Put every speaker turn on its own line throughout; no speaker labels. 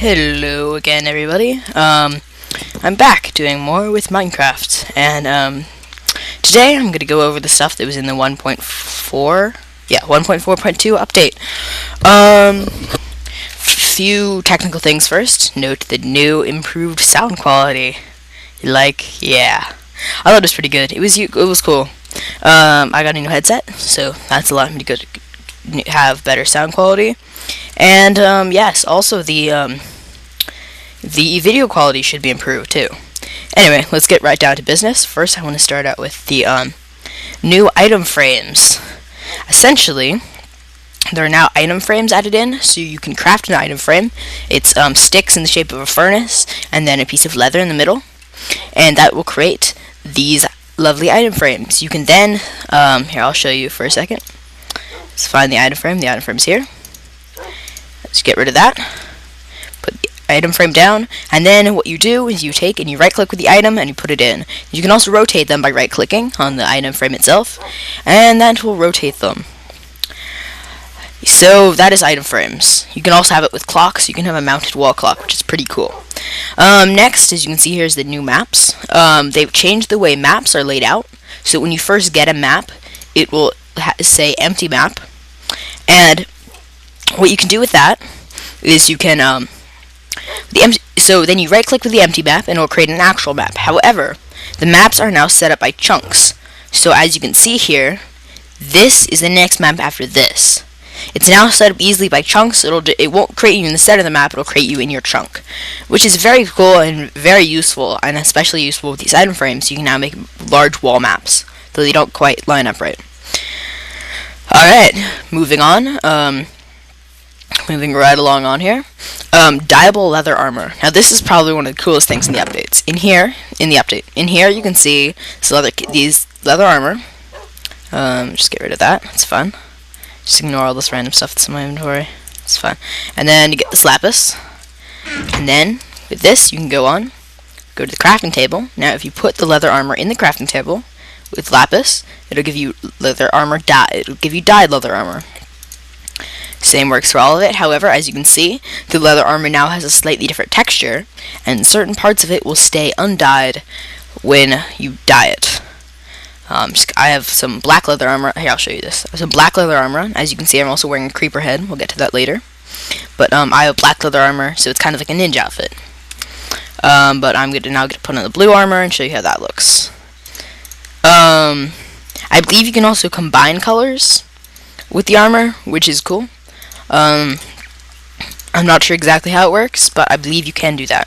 Hello again, everybody. I'm back doing more with Minecraft, and today I'm gonna go over the stuff that was in the 1.4.2 update. Few technical things first. Note the new improved sound quality. Yeah, I thought it was pretty good. It was cool. I got a new headset, so that's allowed me to have better sound quality. And yes, also the video quality should be improved too. Anyway, let's get right down to business. First, I want to start out with the new item frames. Essentially, there are now item frames added in, so you can craft an item frame. It's sticks in the shape of a furnace, and then a piece of leather in the middle, and that will create these lovely item frames. You can then, here, I'll show you for a second. Let's find the item frame. The item frame's here. Let's get rid of that. Put the item frame down, and then what you do is you take and you right-click with the item and you put it in. You can also rotate them by right-clicking on the item frame itself, and that will rotate them. So that is item frames. You can also have it with clocks. You can have a mounted wall clock, which is pretty cool. Next, as you can see, here's the new maps. They've changed the way maps are laid out, so when you first get a map, it will say empty map, and what you can do with that is you can so then you right click with the empty map and it will create an actual map. However, the maps are now set up by chunks, so as you can see here, this is the next map after this. It's now set up easily by chunks. It won't create you in the center of the map, it'll create you in your chunk, which is very cool and very useful, and especially useful with these item frames. You can now make large wall maps, though they don't quite line up right. Alright, moving on. Moving right along on here. Dyeable leather armor. Now this is probably one of the coolest things in the updates. In here you can see these leather armor. Just get rid of that. It's fun. Just ignore all this random stuff that's in my inventory. It's fun. And then you get this lapis. And then with this you can go to the crafting table. Now if you put the leather armor in the crafting table with lapis, it'll give you leather armor dye. It'll give you dyed leather armor. Same works for all of it. However, as you can see, the leather armor now has a slightly different texture, and certain parts of it will stay undyed when you dye it. I have some black leather armor. Here, I'll show you this. I have some black leather armor. As you can see, I'm also wearing a creeper head. We'll get to that later. But I have black leather armor, so it's kind of like a ninja outfit. But I'm now going to put on the blue armor and show you how that looks. I believe you can also combine colors with the armor, which is cool. I'm not sure exactly how it works, but I believe you can do that.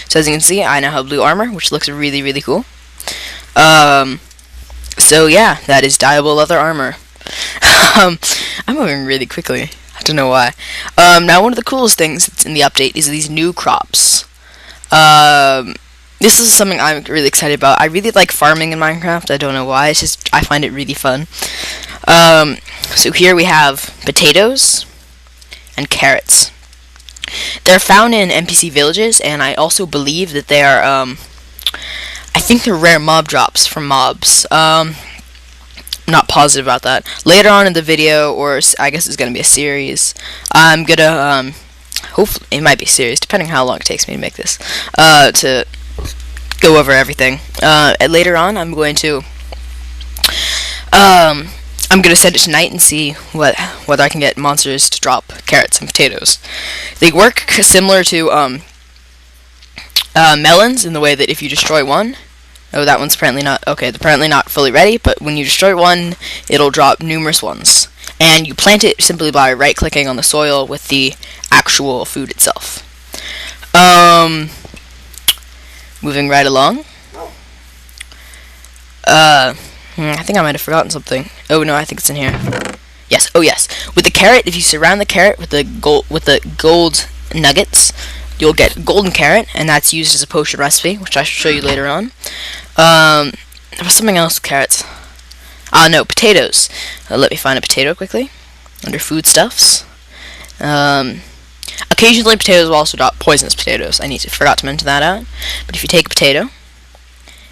So as you can see, I now have blue armor, which looks really, really cool. So yeah, that is dyeable leather armor. I'm moving really quickly. I don't know why. Now one of the coolest things that's in the update is these new crops. This is something I'm really excited about. I really like farming in Minecraft. I don't know why. It's just I find it really fun. So here we have potatoes and carrots. They're found in NPC villages, and I also believe that they are, I think they're rare mob drops from mobs. I'm not positive about that. Later on in the video, or I guess it's going to be a series, I'm going to, hopefully, it might be a series, depending on how long it takes me to make this, to go over everything. Later on, I'm going to send it tonight and see whether I can get monsters to drop carrots and potatoes. They work similar to melons in the way that if you destroy one, that one's apparently not apparently not fully ready, but when you destroy one, it'll drop numerous ones. And you plant it simply by right-clicking on the soil with the actual food itself. Moving right along. I think I might have forgotten something. Oh no, I think it's in here. Yes. Oh yes. With the carrot, if you surround the carrot with the gold nuggets, you'll get golden carrot, and that's used as a potion recipe, which I shall show you later on. There was something else with carrots. No, potatoes. Let me find a potato quickly under foodstuffs. Occasionally, potatoes will also drop poisonous potatoes. Forgot to mention that out. But if you take a potato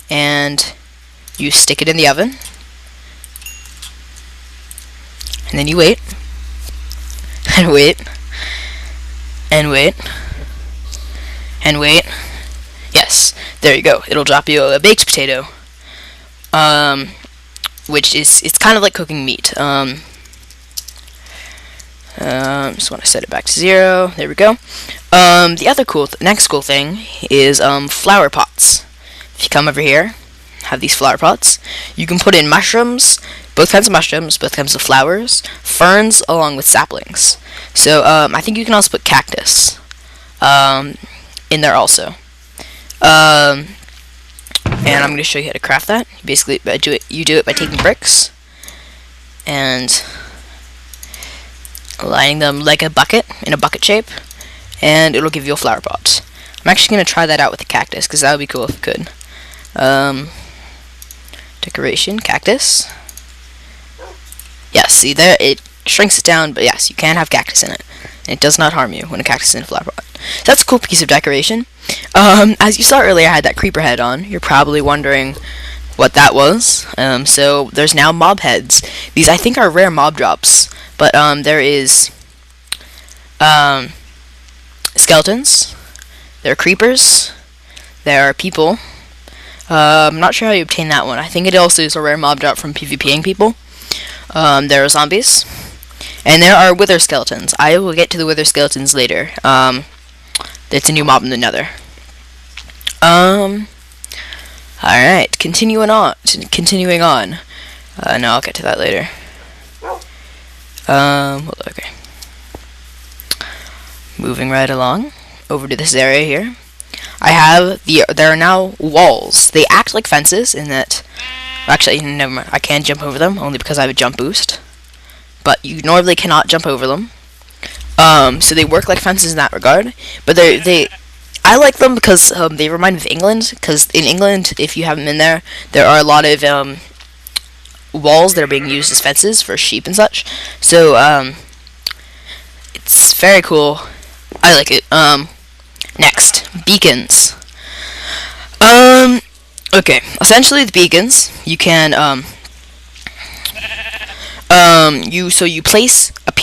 and you stick it in the oven, and then you wait and wait and wait, and wait. Yes, there you go. It'll drop you a baked potato, which is, it's kind of like cooking meat. Just want to set it back to 0. There we go. The other next cool thing is flower pots. If you come over here, have these flower pots. You can put in mushrooms, both kinds of mushrooms, both kinds of flowers, ferns, along with saplings. So I think you can also put cactus in there also. And I'm going to show you how to craft that. Basically, you do it by taking bricks and lining them like a bucket, in a bucket shape, and it'll give you a flower pot. I'm actually going to try that out with the cactus, because that would be cool if it could. Decoration, cactus. Yes, see there, it shrinks it down, but yes, you can have cactus in it. And it does not harm you when a cactus is in a flower pot. So that's a cool piece of decoration. As you saw earlier, I had that creeper head on. You're probably wondering what that was. So there's now mob heads. These, I think, are rare mob drops. But there is skeletons. There are creepers. There are people. I'm not sure how you obtain that one. I think it also is a rare mob drop from PvPing people. There are zombies. And there are wither skeletons. I will get to the wither skeletons later. It's a new mob in the nether. Alright, continuing on. No, I'll get to that later. Okay. Moving right along over to this area here. There are now walls. They act like fences in that, actually, never mind. I can jump over them only because I have a jump boost. But you normally cannot jump over them. So they work like fences in that regard. But I like them because they remind me of England. Because in England, if you haven't been there, there are a lot of walls that are being used as fences for sheep and such. So it's very cool. I like it. Next, beacons. Okay, essentially the beacons, you can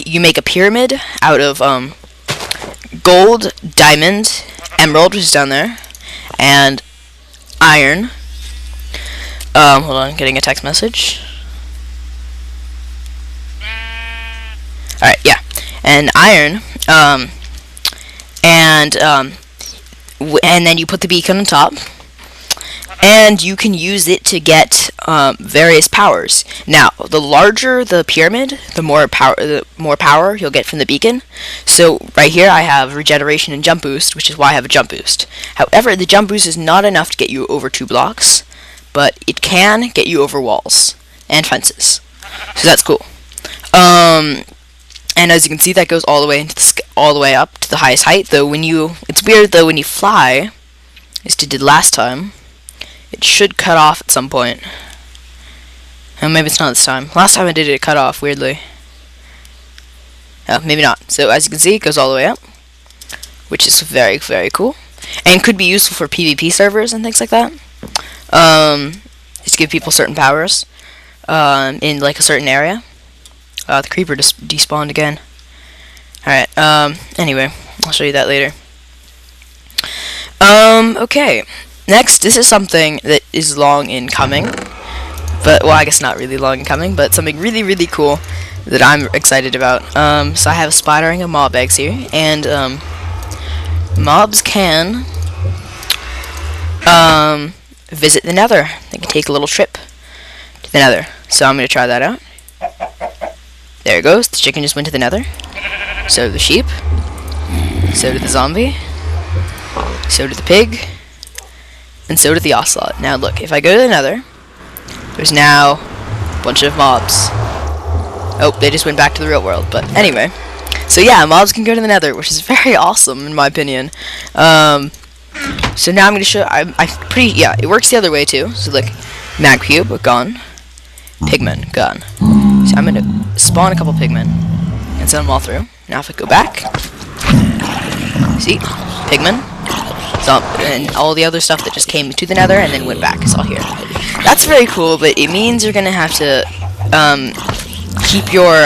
you make a pyramid out of gold, diamond, emerald, which is down there, and iron. Hold on, getting a text message. Alright, yeah. And iron, and then you put the beacon on top, and you can use it to get various powers. Now, the larger the pyramid, the more power you'll get from the beacon. So right here I have regeneration and jump boost, which is why I have a jump boost. However, the jump boost is not enough to get you over 2 blocks, but it can get you over walls and fences. So that's cool. And as you can see, that goes all the way all the way up to the highest height. Though it's weird though when you fly, as I did last time, it should cut off at some point. And maybe it's not this time. Last time I did it cut off weirdly. Oh, maybe not. So as you can see, it goes all the way up, which is very, very cool, and could be useful for PvP servers and things like that. Just give people certain powers in like a certain area. The creeper just despawned again. Alright, anyway, I'll show you that later. Okay. Next, this is something that is long in coming. But, well, I guess not really long in coming, but something really, really cool that I'm excited about. So I have a splattering of mob eggs here, and, mobs can, visit the nether. They can take a little trip to the nether. So I'm going to try that out. There it goes. The chicken just went to the nether. So did the sheep. So did the zombie. So did the pig. And so did the ocelot. Now look, if I go to the nether, there's now a bunch of mobs. Oh, they just went back to the real world. But anyway. So yeah, mobs can go to the nether, which is very awesome in my opinion. So now I'm going to show, yeah, it works the other way too. So look, mag cube, gone. Pigmen, gone. So I'm going to spawn a couple pigmen and send them all through. Now if I go back, see, pigmen, and all the other stuff that just came to the nether and then went back is all here. That's very cool, but it means you're going to have to keep your